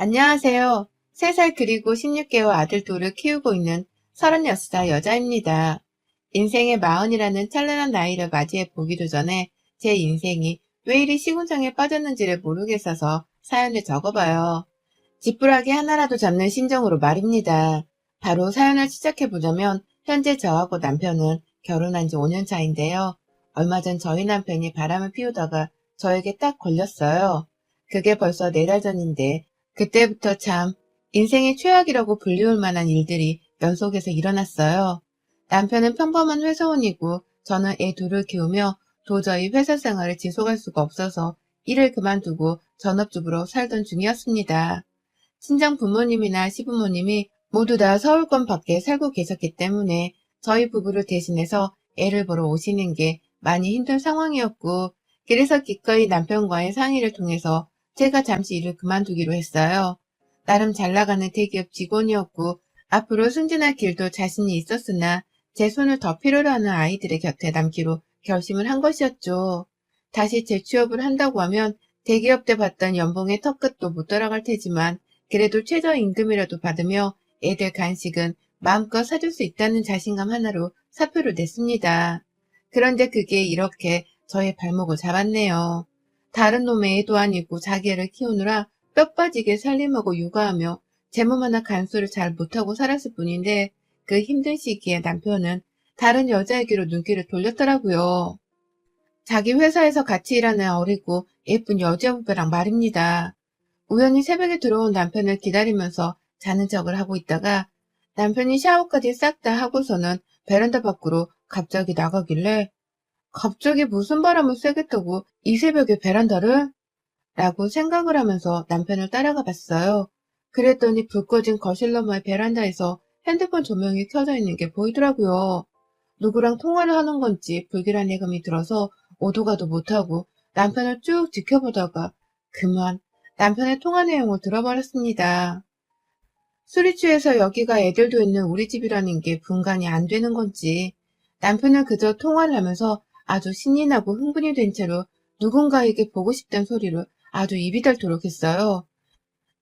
안녕하세요. 3살 그리고 16개월 아들 둘을 키우고 있는 36살 여자입니다. 인생의 마흔이라는 찬란한 나이를 맞이해 보기도 전에 제 인생이 왜 이리 시궁창에 빠졌는지를 모르겠어서 사연을 적어봐요. 지푸라기 하나라도 잡는 심정으로 말입니다. 바로 사연을 시작해보자면 현재 저하고 남편은 결혼한 지 5년 차인데요. 얼마 전 저희 남편이 바람을 피우다가 저에게 딱 걸렸어요. 그게 벌써 4달 전인데 그때부터 참 인생의 최악이라고 불리울 만한 일들이 연속해서 일어났어요. 남편은 평범한 회사원이고 저는 애 둘을 키우며 도저히 회사 생활을 지속할 수가 없어서 일을 그만두고 전업주부로 살던 중이었습니다. 친정 부모님이나 시부모님이 모두 다 서울권 밖에 살고 계셨기 때문에 저희 부부를 대신해서 애를 보러 오시는 게 많이 힘든 상황이었고, 그래서 기꺼이 남편과의 상의를 통해서 제가 잠시 일을 그만두기로 했어요. 나름 잘 나가는 대기업 직원이었고 앞으로 승진할 길도 자신이 있었으나 제 손을 더 필요로 하는 아이들의 곁에 남기로 결심을 한 것이었죠. 다시 재취업을 한다고 하면 대기업 때 받던 연봉의 턱끝도 못 따라갈 테지만 그래도 최저임금이라도 받으며 애들 간식은 마음껏 사줄 수 있다는 자신감 하나로 사표를 냈습니다. 그런데 그게 이렇게 저의 발목을 잡았네요. 다른 놈의 애도 아니고 자기 애를 키우느라 뼈 빠지게 살림하고 육아하며 제 몸 하나 간수를 잘 못하고 살았을 뿐인데 그 힘든 시기에 남편은 다른 여자에게로 눈길을 돌렸더라고요. 자기 회사에서 같이 일하는 어리고 예쁜 여자 후배랑 말입니다. 우연히 새벽에 들어온 남편을 기다리면서 자는 척을 하고 있다가 남편이 샤워까지 싹 다 하고서는 베란다 밖으로 갑자기 나가길래 갑자기 무슨 바람을 쐬겠다고 이 새벽에 베란다를? 라고 생각을 하면서 남편을 따라가 봤어요. 그랬더니 불 꺼진 거실 너머의 베란다에서 핸드폰 조명이 켜져 있는 게 보이더라고요. 누구랑 통화를 하는 건지 불길한 예감이 들어서 오도 가도 못하고 남편을 쭉 지켜보다가 그만 남편의 통화 내용을 들어버렸습니다. 술이 취해서 여기가 애들도 있는 우리 집이라는 게 분간이 안 되는 건지 남편은 그저 통화를 하면서 아주 신이 나고 흥분이 된 채로 누군가에게 보고 싶다는 소리를 아주 입이 닳도록 했어요.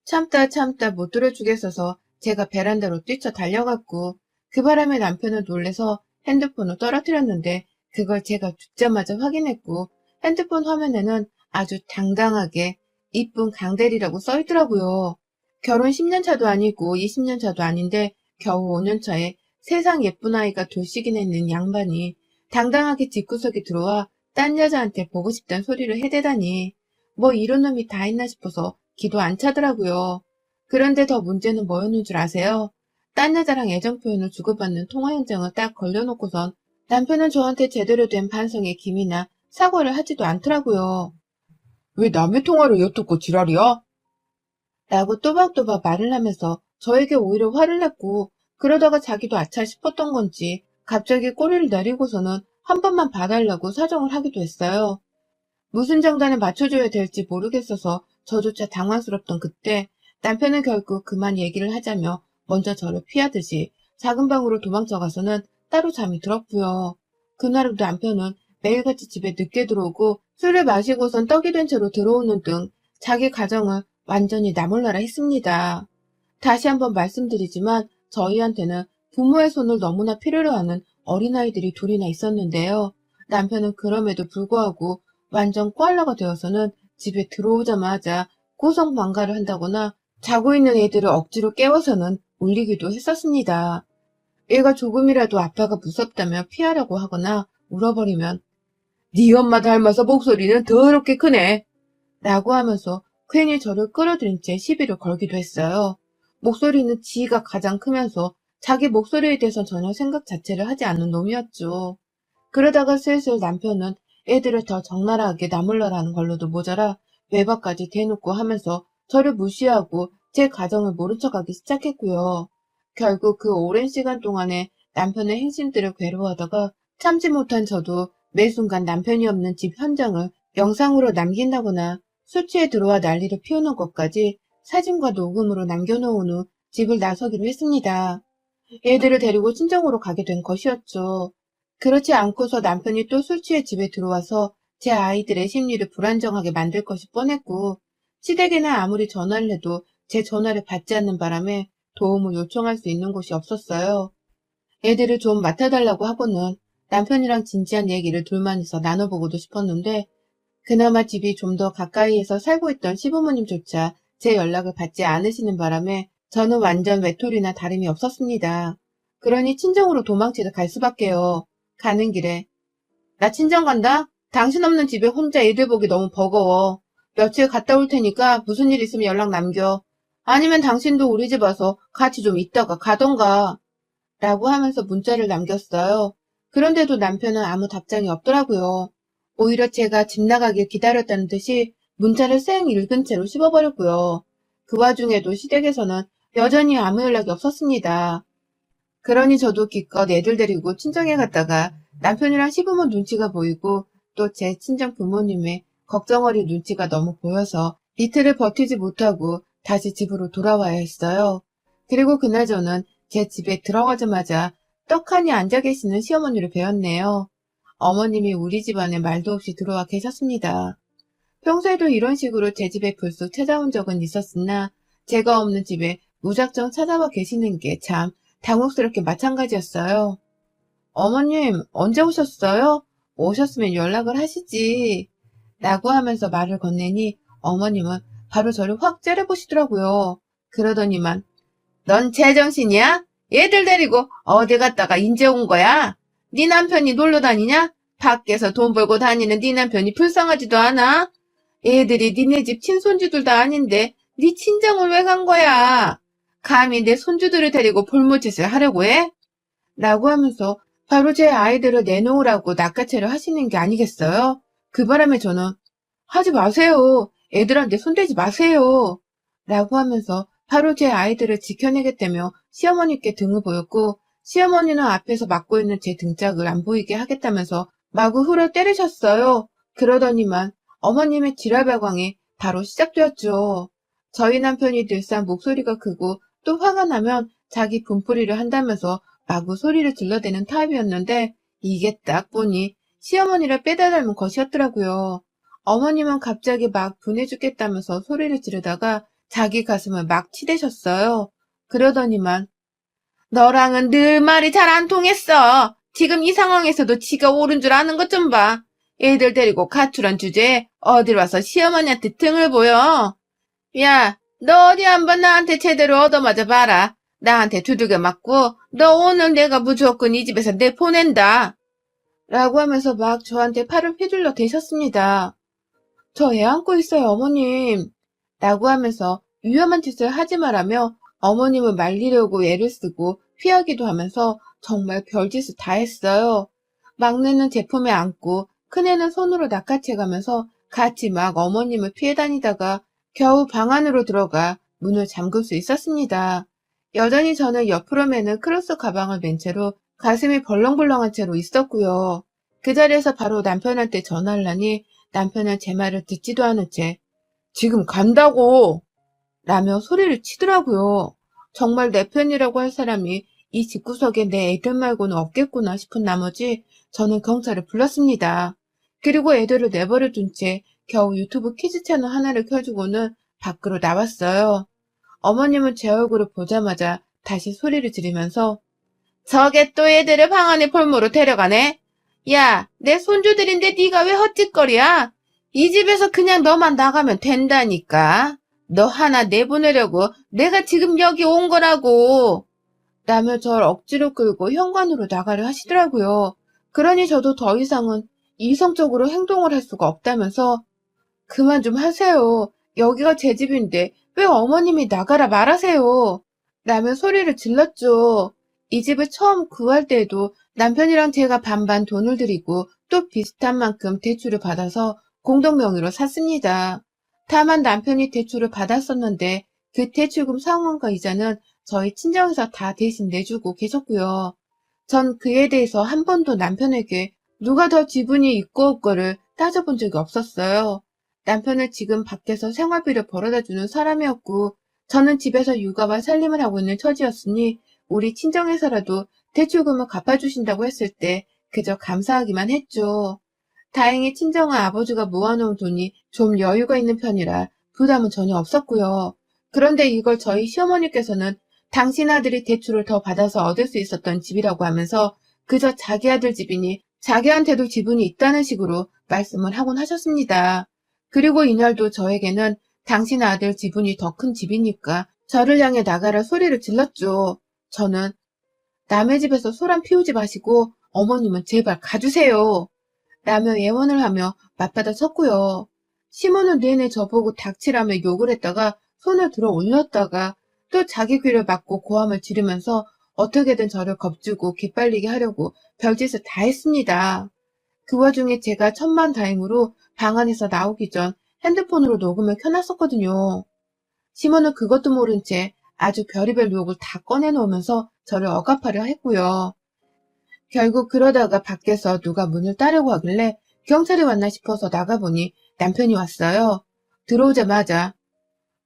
참다 못 들어주겠어서 제가 베란다로 뛰쳐 달려갔고 그 바람에 남편은 놀래서 핸드폰을 떨어뜨렸는데 그걸 제가 죽자마자 확인했고 핸드폰 화면에는 아주 당당하게 이쁜 강대리라고 써있더라고요. 결혼 10년 차도 아니고 20년 차도 아닌데 겨우 5년 차에 세상 예쁜 아이가 둘씩이나 있는 양반이 당당하게 집구석에 들어와 딴 여자한테 보고 싶다는 소리를 해대다니 뭐 이런 놈이 다 있나 싶어서 기도 안 차더라고요. 그런데 더 문제는 뭐였는 줄 아세요? 딴 여자랑 애정 표현을 주고받는 통화 현장을 딱 걸려놓고선 남편은 저한테 제대로 된 반성의 기미나 사과를 하지도 않더라고요. 왜 남의 통화를 엿듣고 지랄이야? 라고 또박또박 말을 하면서 저에게 오히려 화를 냈고 그러다가 자기도 아차 싶었던 건지 갑자기 꼬리를 내리고서는 한 번만 봐달라고 사정을 하기도 했어요. 무슨 장단에 맞춰줘야 될지 모르겠어서 저조차 당황스럽던 그때 남편은 결국 그만 얘기를 하자며 먼저 저를 피하듯이 작은 방으로 도망쳐가서는 따로 잠이 들었고요. 그날은 남편은 매일같이 집에 늦게 들어오고 술을 마시고선 떡이 된 채로 들어오는 등 자기 가정을 완전히 나몰라라 했습니다. 다시 한번 말씀드리지만 저희한테는 부모의 손을 너무나 필요로 하는 어린아이들이 둘이나 있었는데요. 남편은 그럼에도 불구하고 완전 꽐라가 되어서는 집에 들어오자마자 고성방가를 한다거나 자고 있는 애들을 억지로 깨워서는 울리기도 했었습니다. 얘가 조금이라도 아빠가 무섭다며 피하려고 하거나 울어버리면 네 엄마 닮아서 목소리는 더럽게 크네 라고 하면서 괜히 저를 끌어들인 채 시비를 걸기도 했어요. 목소리는 지가 가장 크면서 자기 목소리에 대해서 전혀 생각 자체를 하지 않는 놈이었죠. 그러다가 슬슬 남편은 애들을 더 적나라하게 나몰라라는 걸로도 모자라 외박까지 대놓고 하면서 저를 무시하고 제 가정을 모른 척하기 시작했고요. 결국 그 오랜 시간 동안에 남편의 행실들을 괴로워하다가 참지 못한 저도 매 순간 남편이 없는 집 현장을 영상으로 남긴다거나 술 취해 들어와 난리를 피우는 것까지 사진과 녹음으로 남겨놓은 후 집을 나서기로 했습니다. 애들을 데리고 친정으로 가게 된 것이었죠. 그렇지 않고서 남편이 또 술 취해 집에 들어와서 제 아이들의 심리를 불안정하게 만들 것이 뻔했고 시댁에는 아무리 전화를 해도 제 전화를 받지 않는 바람에 도움을 요청할 수 있는 곳이 없었어요. 애들을 좀 맡아달라고 하고는 남편이랑 진지한 얘기를 둘만이서 나눠보고도 싶었는데 그나마 집이 좀 더 가까이에서 살고 있던 시부모님조차 제 연락을 받지 않으시는 바람에 저는 완전 외톨이나 다름이 없었습니다. 그러니 친정으로 도망치듯 갈 수밖에요. 가는 길에 나 친정 간다? 당신 없는 집에 혼자 애들 보기 너무 버거워. 며칠 갔다 올 테니까 무슨 일 있으면 연락 남겨. 아니면 당신도 우리 집 와서 같이 좀 있다가 가던가. 라고 하면서 문자를 남겼어요. 그런데도 남편은 아무 답장이 없더라고요. 오히려 제가 집 나가길 기다렸다는 듯이 문자를 쌩 읽은 채로 씹어버렸고요. 그 와중에도 시댁에서는 여전히 아무 연락이 없었습니다. 그러니 저도 기껏 애들 데리고 친정에 갔다가 남편이랑 시부모 눈치가 보이고 또 제 친정 부모님의 걱정어린 눈치가 너무 보여서 이틀을 버티지 못하고 다시 집으로 돌아와야 했어요. 그리고 그날 저는 제 집에 들어가자마자 떡하니 앉아 계시는 시어머니를 뵈었네요. 어머님이 우리 집안에 말도 없이 들어와 계셨습니다. 평소에도 이런 식으로 제 집에 불쑥 찾아온 적은 있었으나 제가 없는 집에 무작정 찾아와 계시는 게 참 당혹스럽게 마찬가지였어요. 어머님, 언제 오셨어요? 오셨으면 연락을 하시지. 라고 하면서 말을 건네니 어머님은 바로 저를 확 째려보시더라고요. 그러더니만 넌 제정신이야? 얘들 데리고 어디 갔다가 인제 온 거야? 네 남편이 놀러 다니냐? 밖에서 돈 벌고 다니는 네 남편이 불쌍하지도 않아? 애들이 니네 집 친손주들도 아닌데 네 친정을 왜 간 거야? 감히 내 손주들을 데리고 볼모짓을 하려고 해? 라고 하면서 바로 제 아이들을 내놓으라고 낚아채려 하시는 게 아니겠어요? 그 바람에 저는 하지 마세요. 애들한테 손대지 마세요. 라고 하면서 바로 제 아이들을 지켜내겠다며 시어머니께 등을 보였고 시어머니는 앞에서 막고 있는 제 등짝을 안 보이게 하겠다면서 마구 훌어 때리셨어요. 그러더니만 어머님의 지랄발광이 바로 시작되었죠. 저희 남편이 늘상 목소리가 크고 또 화가 나면 자기 분풀이를 한다면서 마구 소리를 질러대는 타입이었는데 이게 딱 보니 시어머니를 빼다 닮은 것이었더라고요. 어머님은 갑자기 막 분해 죽겠다면서 소리를 지르다가 자기 가슴을 막 치대셨어요. 그러더니만 너랑은 늘 말이 잘 안 통했어. 지금 이 상황에서도 지가 옳은 줄 아는 것 좀 봐. 애들 데리고 가출한 주제에 어딜 와서 시어머니한테 등을 보여. 야, 너 어디 한번 나한테 제대로 얻어맞아 봐라. 나한테 두들겨 맞고 너 오늘 내가 무조건 이 집에서 내보낸다. 라고 하면서 막 저한테 팔을 휘둘러 대셨습니다. 저 애 안고 있어요, 어머님. 라고 하면서 위험한 짓을 하지 말라며 어머님을 말리려고 애를 쓰고 피하기도 하면서 정말 별짓을 다 했어요. 막내는 제품에 안고 큰애는 손으로 낚아채가면서 같이 막 어머님을 피해 다니다가 겨우 방 안으로 들어가 문을 잠글 수 있었습니다. 여전히 저는 옆으로 매는 크로스 가방을 맨 채로 가슴이 벌렁벌렁한 채로 있었고요. 그 자리에서 바로 남편한테 전화를 하니 남편은 제 말을 듣지도 않은 채 지금 간다고! 라며 소리를 치더라고요. 정말 내 편이라고 할 사람이 이 집구석에 내 애들 말고는 없겠구나 싶은 나머지 저는 경찰을 불렀습니다. 그리고 애들을 내버려 둔 채 겨우 유튜브 키즈 채널 하나를 켜주고는 밖으로 나왔어요. 어머님은 제 얼굴을 보자마자 다시 소리를 지르면서 저게 또 애들을 방 안에 볼모로 데려가네? 야, 내 손주들인데 네가 왜 헛짓거리야? 이 집에서 그냥 너만 나가면 된다니까. 너 하나 내보내려고 내가 지금 여기 온 거라고. 라며 저를 억지로 끌고 현관으로 나가려 하시더라고요. 그러니 저도 더 이상은 이성적으로 행동을 할 수가 없다면서 그만 좀 하세요. 여기가 제 집인데 왜 어머님이 나가라 말하세요. 라며 소리를 질렀죠. 이 집을 처음 구할 때에도 남편이랑 제가 반반 돈을 들이고 또 비슷한 만큼 대출을 받아서 공동명의로 샀습니다. 다만 남편이 대출을 받았었는데 그 대출금 상환과 이자는 저희 친정에서 다 대신 내주고 계셨고요. 전 그에 대해서 한 번도 남편에게 누가 더 지분이 있고 없고를 따져본 적이 없었어요. 남편은 지금 밖에서 생활비를 벌어다주는 사람이었고 저는 집에서 육아와 살림을 하고 있는 처지였으니 우리 친정에서라도 대출금을 갚아주신다고 했을 때 그저 감사하기만 했죠. 다행히 친정은 아버지가 모아놓은 돈이 좀 여유가 있는 편이라 부담은 전혀 없었고요. 그런데 이걸 저희 시어머니께서는 당신 아들이 대출을 더 받아서 얻을 수 있었던 집이라고 하면서 그저 자기 아들 집이니 자기한테도 지분이 있다는 식으로 말씀을 하곤 하셨습니다. 그리고 이날도 저에게는 당신 아들 지분이 더 큰 집이니까 저를 향해 나가라 소리를 질렀죠. 저는 남의 집에서 소란 피우지 마시고 어머님은 제발 가주세요. 라며 예원을 하며 맞받아 섰고요. 시모는 내내 저보고 닥치라며 욕을 했다가 손을 들어 올렸다가 또 자기 귀를 막고 고함을 지르면서 어떻게든 저를 겁주고 기빨리게 하려고 별짓을 다 했습니다. 그 와중에 제가 천만다행으로 방 안에서 나오기 전 핸드폰으로 녹음을 켜놨었거든요. 시모는 그것도 모른 채 아주 별의별 욕을 다 꺼내놓으면서 저를 억압하려 했고요. 결국 그러다가 밖에서 누가 문을 따려고 하길래 경찰이 왔나 싶어서 나가보니 남편이 왔어요. 들어오자마자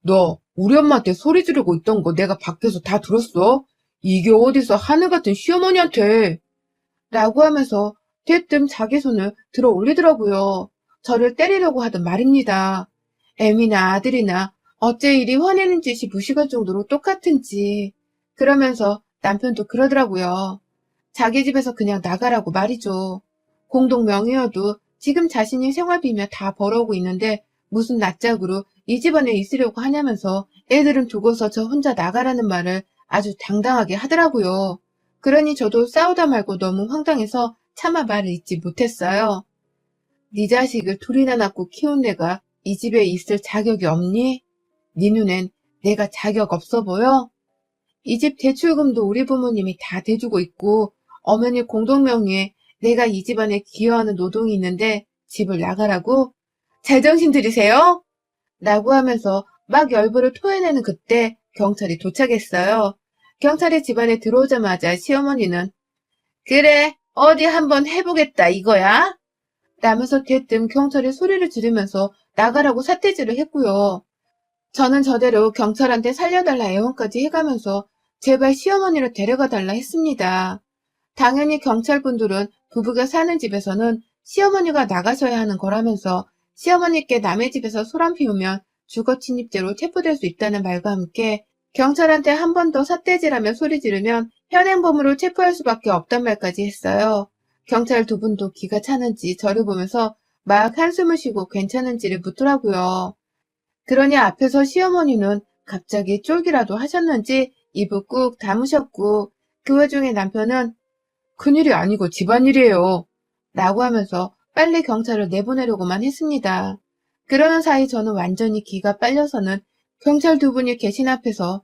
너 우리 엄마한테 소리 지르고 있던 거 내가 밖에서 다 들었어? 이게 어디서 하늘 같은 시어머니한테 라고 하면서 대뜸 자기 손을 들어 올리더라고요. 저를 때리려고 하던 말입니다. 애미나 아들이나 어째 이리 화내는 짓이 무식할 정도로 똑같은지. 그러면서 남편도 그러더라고요. 자기 집에서 그냥 나가라고 말이죠. 공동 명의여도 지금 자신이 생활비며 다 벌어오고 있는데 무슨 낯짝으로 이 집안에 있으려고 하냐면서 애들은 두고서 저 혼자 나가라는 말을 아주 당당하게 하더라고요. 그러니 저도 싸우다 말고 너무 황당해서 차마 말을 잇지 못했어요. 네 자식을 둘이나 낳고 키운 내가 이 집에 있을 자격이 없니? 네 눈엔 내가 자격 없어 보여? 이 집 대출금도 우리 부모님이 다 대주고 있고 어머니 공동명의에 내가 이 집안에 기여하는 노동이 있는데 집을 나가라고? 제정신 들이세요? 라고 하면서 막 열불을 토해내는 그때 경찰이 도착했어요. 경찰이 집안에 들어오자마자 시어머니는 그래 어디 한번 해보겠다 이거야? 라면서 대뜸 경찰이 소리를 지르면서 나가라고 사태질을 했고요. 저는 저대로 경찰한테 살려달라 애원까지 해가면서 제발 시어머니를 데려가달라 했습니다. 당연히 경찰분들은 부부가 사는 집에서는 시어머니가 나가셔야 하는 거라면서 시어머니께 남의 집에서 소란 피우면 주거침입죄로 체포될 수 있다는 말과 함께 경찰한테 한 번 더 삿대질하며 소리 지르면 현행범으로 체포할 수밖에 없단 말까지 했어요. 경찰 두 분도 기가 차는지 저를 보면서 막 한숨을 쉬고 괜찮은지를 묻더라고요. 그러니 앞에서 시어머니는 갑자기 쫄기라도 하셨는지 입을 꾹 다무셨고 그 와중에 남편은 큰일이 아니고 집안일이에요. 라고 하면서 빨리 경찰을 내보내려고만 했습니다. 그러는 사이 저는 완전히 기가 빨려서는 경찰 두 분이 계신 앞에서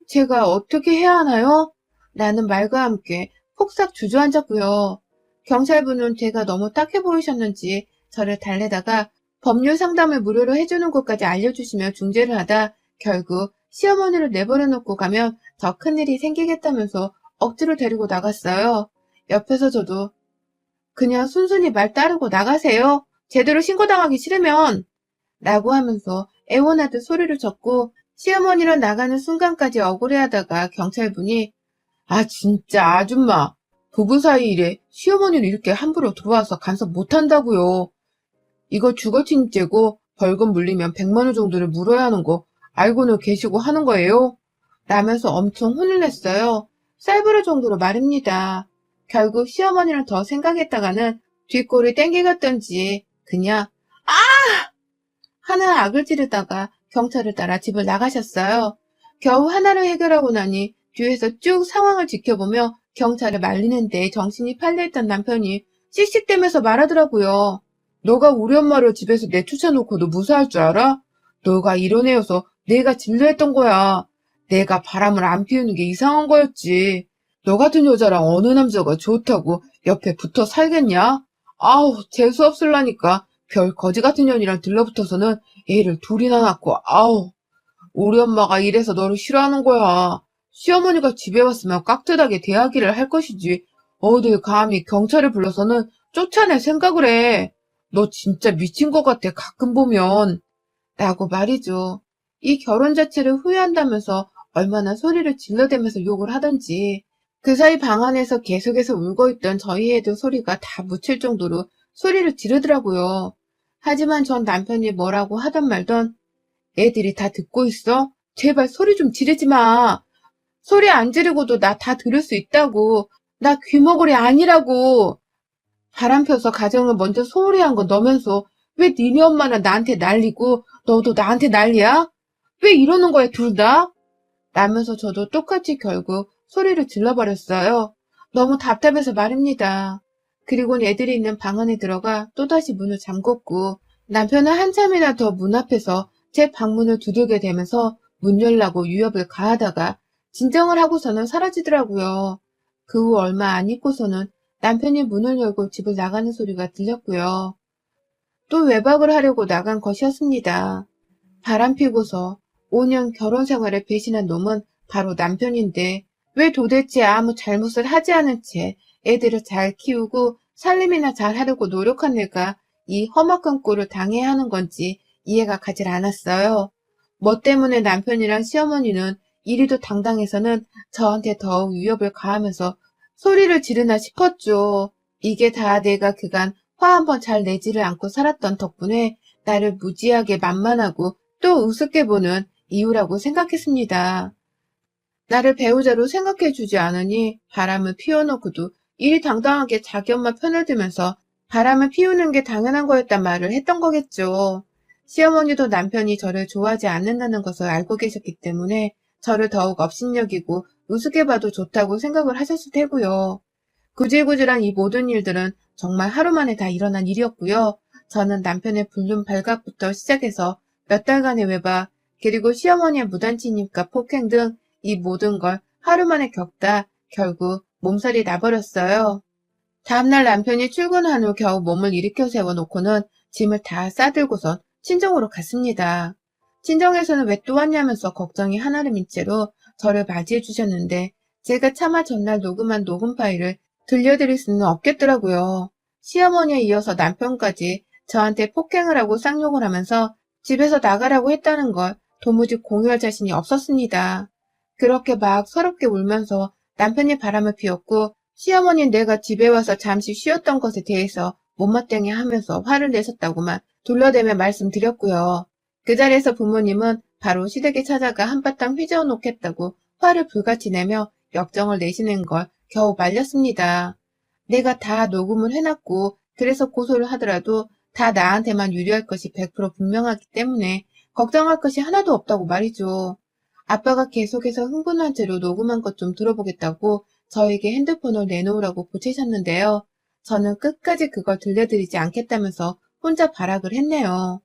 제가 어떻게 해야 하나요? 라는 말과 함께 폭삭 주저앉았고요. 경찰분은 제가 너무 딱해 보이셨는지 저를 달래다가 법률 상담을 무료로 해주는 곳까지 알려주시며 중재를 하다 결국 시어머니를 내버려 놓고 가면 더 큰일이 생기겠다면서 억지로 데리고 나갔어요. 옆에서 저도 그냥 순순히 말 따르고 나가세요. 제대로 신고당하기 싫으면 라고 하면서 애원하듯 소리를 쳤고 시어머니랑 나가는 순간까지 억울해하다가 경찰분이 아 진짜 아줌마 부부 사이 일에 시어머니를 이렇게 함부로 들어와서 간섭 못한다고요. 이거 주거침입죄고 벌금 물리면 100만 원 정도를 물어야 하는 거 알고는 계시고 하는 거예요? 라면서 엄청 혼을 냈어요. 쌀부를 정도로 말입니다. 결국 시어머니를 더 생각했다가는 뒷골이 땡기갔던지 그냥 아! 하는 악을 지르다가 경찰을 따라 집을 나가셨어요. 겨우 하나를 해결하고 나니 뒤에서 쭉 상황을 지켜보며 경찰을 말리는데 정신이 팔려있던 남편이 씩씩대면서 말하더라고요. 너가 우리 엄마를 집에서 내쫓아놓고도 무사할 줄 알아? 너가 이런 애여서 내가 진료했던 거야. 내가 바람을 안 피우는 게 이상한 거였지. 너 같은 여자랑 어느 남자가 좋다고 옆에 붙어 살겠냐? 아우 재수없을라니까 별 거지 같은 년이랑 들러붙어서는 애를 둘이나 낳고 아우 우리 엄마가 이래서 너를 싫어하는 거야. 시어머니가 집에 왔으면 깍듯하게 대하기를 할 것이지 어딜 감히 경찰을 불러서는 쫓아낼 생각을 해. 너 진짜 미친 것 같아 가끔 보면. 라고 말이죠. 이 결혼 자체를 후회한다면서 얼마나 소리를 질러대면서 욕을 하던지 그 사이 방 안에서 계속해서 울고 있던 저희 애들 소리가 다 묻힐 정도로 소리를 지르더라고요. 하지만 전 남편이 뭐라고 하던 말던 애들이 다 듣고 있어? 제발 소리 좀 지르지 마. 소리 안 지르고도 나 다 들을 수 있다고. 나 귀머거리 아니라고. 바람 펴서 가정을 먼저 소홀히 한 거 너면서 왜 니네 엄마는 나한테 난리고 너도 나한테 난리야? 왜 이러는 거야 둘 다? 라면서 저도 똑같이 결국 소리를 질러버렸어요. 너무 답답해서 말입니다. 그리고는 애들이 있는 방 안에 들어가 또다시 문을 잠궜고 남편은 한참이나 더 문 앞에서 제 방문을 두들게 되면서 문 열라고 유협을 가하다가 진정을 하고서는 사라지더라고요. 그 후 얼마 안 있고서는 남편이 문을 열고 집을 나가는 소리가 들렸고요. 또 외박을 하려고 나간 것이었습니다. 바람피고서 5년 결혼 생활을 배신한 놈은 바로 남편인데 왜 도대체 아무 잘못을 하지 않은 채 애들을 잘 키우고 살림이나 잘 하려고 노력한 내가 이 험악한 꼴을 당해야 하는 건지 이해가 가질 않았어요. 뭐 때문에 남편이랑 시어머니는 이리도 당당해서는 저한테 더욱 위협을 가하면서 소리를 지르나 싶었죠. 이게 다 내가 그간 화 한번 잘 내지를 않고 살았던 덕분에 나를 무지하게 만만하고 또 우습게 보는 이유라고 생각했습니다. 나를 배우자로 생각해주지 않으니 바람을 피워놓고도 이리 당당하게 자기 엄마 편을 들면서 바람을 피우는 게 당연한 거였단 말을 했던 거겠죠. 시어머니도 남편이 저를 좋아하지 않는다는 것을 알고 계셨기 때문에 저를 더욱 업신여기고 우습게 봐도 좋다고 생각을 하셨을 테고요. 구질구질한 이 모든 일들은 정말 하루 만에 다 일어난 일이었고요. 저는 남편의 불륜 발각부터 시작해서 몇 달간의 외박, 그리고 시어머니의 무단침입과 폭행 등 이 모든 걸 하루 만에 겪다 결국 몸살이 나버렸어요. 다음날 남편이 출근한 후 겨우 몸을 일으켜 세워놓고는 짐을 다 싸들고선 친정으로 갔습니다. 친정에서는 왜 또 왔냐면서 걱정이 하나름인 채로 저를 맞이해 주셨는데 제가 차마 전날 녹음한 녹음 파일을 들려드릴 수는 없겠더라고요. 시어머니에 이어서 남편까지 저한테 폭행을 하고 쌍욕을 하면서 집에서 나가라고 했다는 걸 도무지 공유할 자신이 없었습니다. 그렇게 막 서럽게 울면서 남편이 바람을 피웠고 시어머니는 내가 집에 와서 잠시 쉬었던 것에 대해서 못마땅해 하면서 화를 내셨다고만 둘러대며 말씀드렸고요. 그 자리에서 부모님은 바로 시댁에 찾아가 한바탕 휘저어 놓겠다고 화를 불같이 내며 역정을 내시는 걸 겨우 말렸습니다. 내가 다 녹음을 해놨고 그래서 고소를 하더라도 다 나한테만 유리할 것이 100% 분명하기 때문에 걱정할 것이 하나도 없다고 말이죠. 아빠가 계속해서 흥분한 채로 녹음한 것 좀 들어보겠다고 저에게 핸드폰을 내놓으라고 보채셨는데요. 저는 끝까지 그걸 들려드리지 않겠다면서 혼자 발악을 했네요.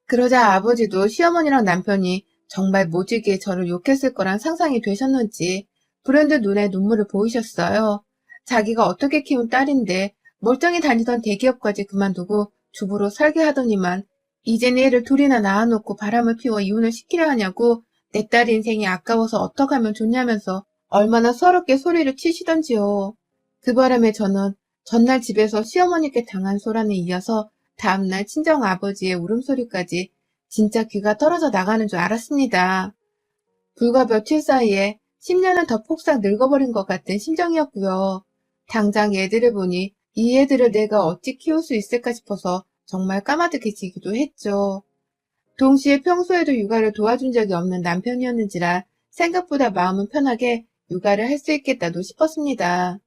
그러자 아버지도 시어머니랑 남편이 정말 모지게 저를 욕했을 거란 상상이 되셨는지 불현듯 눈에 눈물을 보이셨어요. 자기가 어떻게 키운 딸인데 멀쩡히 다니던 대기업까지 그만두고 주부로 살게 하더니만 이제는 애를 둘이나 낳아놓고 바람을 피워 이혼을 시키려 하냐고 내 딸 인생이 아까워서 어떡 하면 좋냐면서 얼마나 서럽게 소리를 치시던지요. 그 바람에 저는 전날 집에서 시어머니께 당한 소란에 이어서 다음날 친정아버지의 울음소리까지 진짜 귀가 떨어져 나가는 줄 알았습니다. 불과 며칠 사이에 10년은 더 폭삭 늙어버린 것 같은 심정이었고요. 당장 애들을 보니 이 애들을 내가 어찌 키울 수 있을까 싶어서 정말 까마득해지기도 했죠. 동시에 평소에도 육아를 도와준 적이 없는 남편이었는지라 생각보다 마음은 편하게 육아를 할 수 있겠다도 싶었습니다.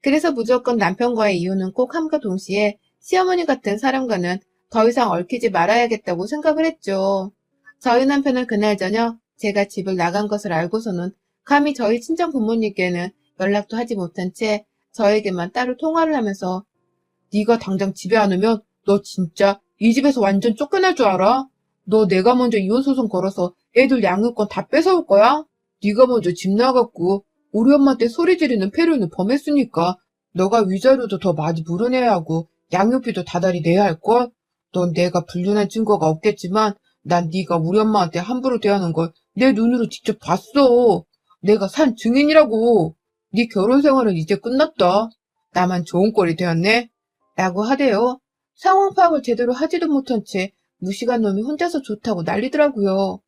그래서 무조건 남편과의 이혼은 꼭 함과 동시에 시어머니 같은 사람과는 더 이상 얽히지 말아야겠다고 생각을 했죠. 저희 남편은 그날 저녁 제가 집을 나간 것을 알고서는 감히 저희 친정 부모님께는 연락도 하지 못한 채 저에게만 따로 통화를 하면서 네가 당장 집에 안 오면 너 진짜 이 집에서 완전 쫓겨날 줄 알아? 너 내가 먼저 이혼소송 걸어서 애들 양육권 다 뺏어올 거야? 네가 먼저 집 나갔고 우리 엄마한테 소리 지르는 폐륜을 범했으니까 너가 위자료도 더 많이 물어내야 하고 양육비도 다달이 내야 할걸? 넌 내가 불륜한 증거가 없겠지만 난 네가 우리 엄마한테 함부로 대하는 걸 내 눈으로 직접 봤어. 내가 산 증인이라고. 네 결혼 생활은 이제 끝났다. 나만 좋은 꼴이 되었네. 라고 하대요. 상황 파악을 제대로 하지도 못한 채 무식한 놈이 혼자서 좋다고 난리더라고요.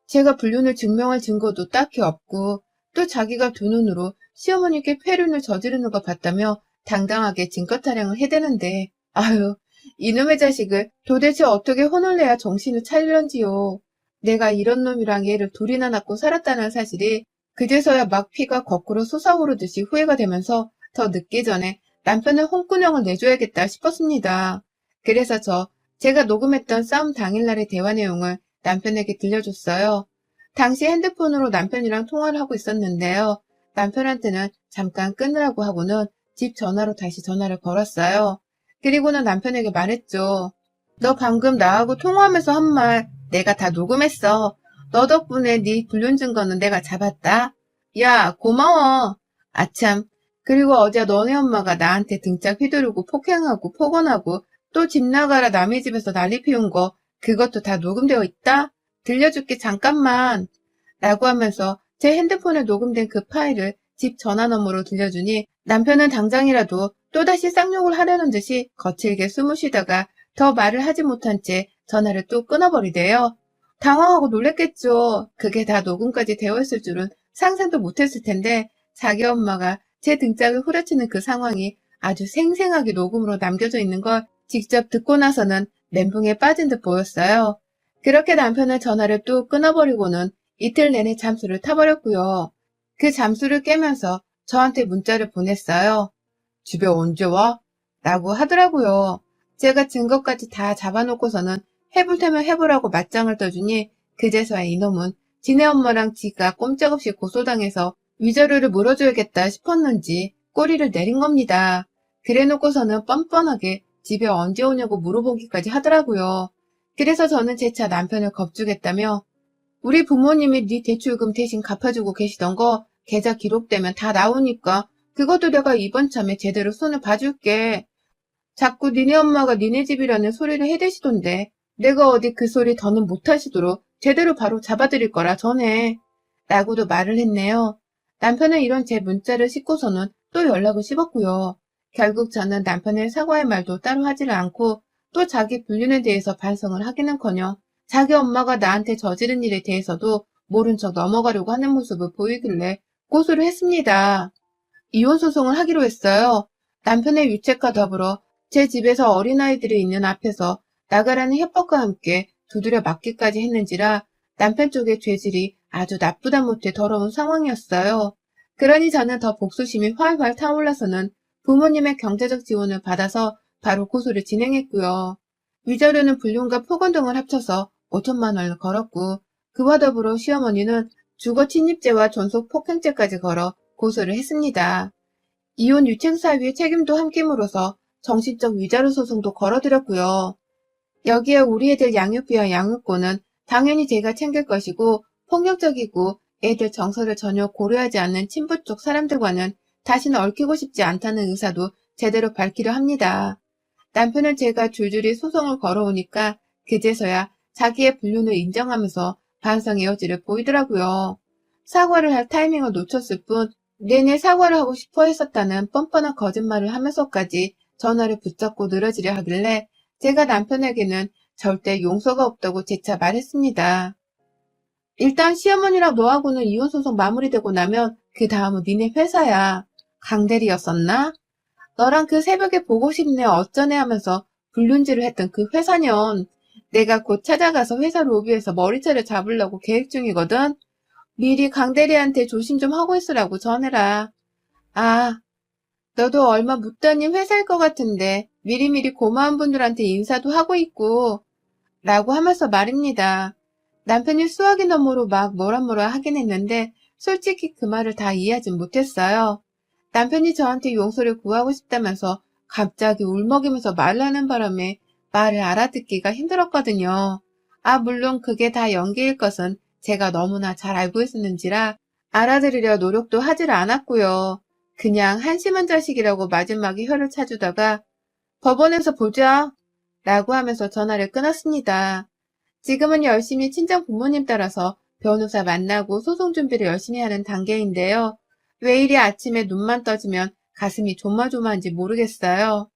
제가 불륜을 증명할 증거도 딱히 없고 또 자기가 두 눈으로 시어머니께 폐륜을 저지르는 걸 봤다며 당당하게 증거 타령을 해대는데 아유 이놈의 자식을 도대체 어떻게 혼을 내야 정신을 차리런지요. 내가 이런 놈이랑 얘를 둘이나 낳고 살았다는 사실이 그제서야 막 피가 거꾸로 솟아오르듯이 후회가 되면서 더 늦기 전에 남편의 홍군형을 내줘야겠다 싶었습니다. 그래서 제가 녹음했던 싸움 당일날의 대화 내용을 남편에게 들려줬어요. 당시 핸드폰으로 남편이랑 통화를 하고 있었는데요. 남편한테는 잠깐 끊으라고 하고는 집 전화로 다시 전화를 걸었어요. 그리고는 남편에게 말했죠. 너 방금 나하고 통화하면서 한 말 내가 다 녹음했어. 너 덕분에 네 불륜 증거는 내가 잡았다. 야, 고마워. 아참. 그리고 어제 너네 엄마가 나한테 등짝 휘두르고 폭행하고 폭언하고 또 집 나가라 남의 집에서 난리 피운 거 그것도 다 녹음되어 있다? 들려줄게 잠깐만. 라고 하면서 제 핸드폰에 녹음된 그 파일을 집 전화 너머로 들려주니 남편은 당장이라도 또다시 쌍욕을 하려는 듯이 거칠게 숨을 쉬다가 더 말을 하지 못한 채 전화를 또 끊어버리대요. 당황하고 놀랬겠죠. 그게 다 녹음까지 되어 있을 줄은 상상도 못했을 텐데 자기 엄마가 제 등짝을 후려치는 그 상황이 아주 생생하게 녹음으로 남겨져 있는 걸 직접 듣고 나서는 멘붕에 빠진 듯 보였어요. 그렇게 남편은 전화를 또 끊어버리고는 이틀 내내 잠수를 타버렸고요. 그 잠수를 깨면서 저한테 문자를 보냈어요. 집에 언제 와? 라고 하더라고요. 제가 증거까지 다 잡아놓고서는 해볼 테면 해보라고 맞짱을 떠주니 그제서야 이놈은 지네 엄마랑 지가 꼼짝없이 고소당해서 위자료를 물어줘야겠다 싶었는지 꼬리를 내린 겁니다. 그래놓고서는 뻔뻔하게 집에 언제 오냐고 물어보기까지 하더라고요. 그래서 저는 재차 남편을 겁주겠다며 우리 부모님이 네 대출금 대신 갚아주고 계시던 거 계좌 기록되면 다 나오니까 그것도 내가 이번 참에 제대로 손을 봐줄게. 자꾸 니네 엄마가 니네 집이라는 소리를 해대시던데 내가 어디 그 소리 더는 못하시도록 제대로 바로 잡아드릴 거라 전해. 라고도 말을 했네요. 남편은 이런 제 문자를 싣고서는 또 연락을 씹었고요. 결국 저는 남편의 사과의 말도 따로 하지를 않고 또 자기 불륜에 대해서 반성을 하기는커녕 자기 엄마가 나한테 저지른 일에 대해서도 모른 척 넘어가려고 하는 모습을 보이길래 고소를 했습니다. 이혼 소송을 하기로 했어요. 남편의 유책과 더불어 제 집에서 어린아이들이 있는 앞에서 나가라는 협박과 함께 두드려 맞기까지 했는지라 남편 쪽의 죄질이 아주 나쁘다 못해 더러운 상황이었어요. 그러니 저는 더 복수심이 활활 타올라서는 부모님의 경제적 지원을 받아서 바로 고소를 진행했고요. 위자료는 불륜과 폭언 등을 합쳐서 5천만 원을 걸었고 그와 더불어 시어머니는 주거 침입죄와 존속 폭행죄까지 걸어 고소를 했습니다. 이혼 유책 사유의 책임도 함께물어서 정신적 위자료 소송도 걸어들였고요. 여기에 우리 애들 양육비와 양육권은 당연히 제가 챙길 것이고 폭력적이고 애들 정서를 전혀 고려하지 않는 친부 쪽 사람들과는 다시는 얽히고 싶지 않다는 의사도 제대로 밝히려 합니다. 남편은 제가 줄줄이 소송을 걸어오니까 그제서야 자기의 불륜을 인정하면서 반성의 여지를 보이더라고요. 사과를 할 타이밍을 놓쳤을 뿐 내내 사과를 하고 싶어 했었다는 뻔뻔한 거짓말을 하면서까지 전화를 붙잡고 늘어지려 하길래 제가 남편에게는 절대 용서가 없다고 재차 말했습니다. 일단 시어머니랑 너하고는 이혼소송 마무리되고 나면 그 다음은 니네 회사야. 강대리였었나? 너랑 그 새벽에 보고 싶네 어쩌네 하면서 불륜질을 했던 그 회사년. 내가 곧 찾아가서 회사 로비에서 머리채를 잡으려고 계획 중이거든. 미리 강대리한테 조심 좀 하고 있으라고 전해라. 아, 너도 얼마 못 다닌 회사일 것 같은데 미리미리 고마운 분들한테 인사도 하고 있고 라고 하면서 말입니다. 남편이 수화기 너머로 막 뭐라 하긴 했는데 솔직히 그 말을 다 이해하진 못했어요. 남편이 저한테 용서를 구하고 싶다면서 갑자기 울먹이면서 말을 하는 바람에 말을 알아듣기가 힘들었거든요. 아, 물론 그게 다 연기일 것은 제가 너무나 잘 알고 있었는지라 알아들으려 노력도 하질 않았고요. 그냥 한심한 자식이라고 마지막에 혀를 차주다가 법원에서 보자 라고 하면서 전화를 끊었습니다. 지금은 열심히 친정 부모님 따라서 변호사 만나고 소송 준비를 열심히 하는 단계인데요. 왜 이리 아침에 눈만 떠지면 가슴이 조마조마한지 모르겠어요.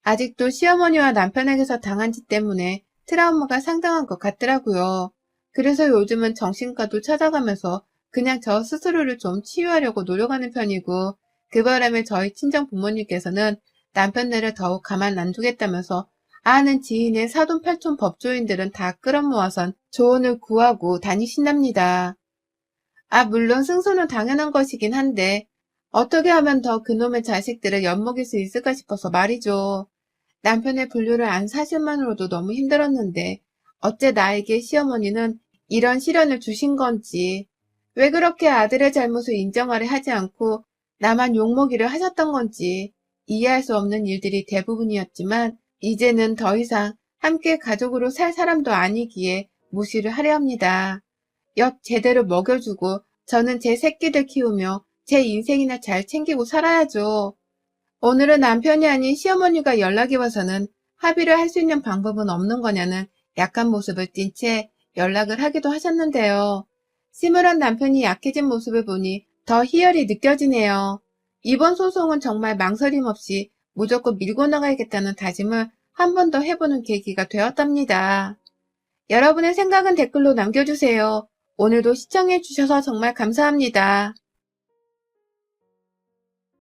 아직도 시어머니와 남편에게서 당한 짓 때문에 트라우마가 상당한 것 같더라고요. 그래서 요즘은 정신과도 찾아가면서 그냥 저 스스로를 좀 치유하려고 노력하는 편이고 그 바람에 저희 친정 부모님께서는 남편네를 더욱 가만 안 두겠다면서 아는 지인의 사돈팔촌 법조인들은 다 끌어모아선 조언을 구하고 다니신답니다. 물론 승소는 당연한 것이긴 한데 어떻게 하면 더 그놈의 자식들을 엿먹일 수 있을까 싶어서 말이죠. 남편의 분류를 안 사실만으로도 너무 힘들었는데 어째 나에게 시어머니는 이런 시련을 주신 건지, 왜 그렇게 아들의 잘못을 인정하려 하지 않고 나만 욕먹이를 하셨던 건지 이해할 수 없는 일들이 대부분이었지만 이제는 더 이상 함께 가족으로 살 사람도 아니기에 무시를 하려 합니다. 엿 제대로 먹여주고 저는 제 새끼들 키우며 제 인생이나 잘 챙기고 살아야죠. 오늘은 남편이 아닌 시어머니가 연락이 와서는 합의를 할 수 있는 방법은 없는 거냐는 약한 모습을 띈 채 연락을 하기도 하셨는데요. 심을한 남편이 약해진 모습을 보니 더 희열이 느껴지네요. 이번 소송은 정말 망설임 없이 무조건 밀고 나가야겠다는 다짐을 한 번 더 해보는 계기가 되었답니다. 여러분의 생각은 댓글로 남겨주세요. 오늘도 시청해주셔서 정말 감사합니다.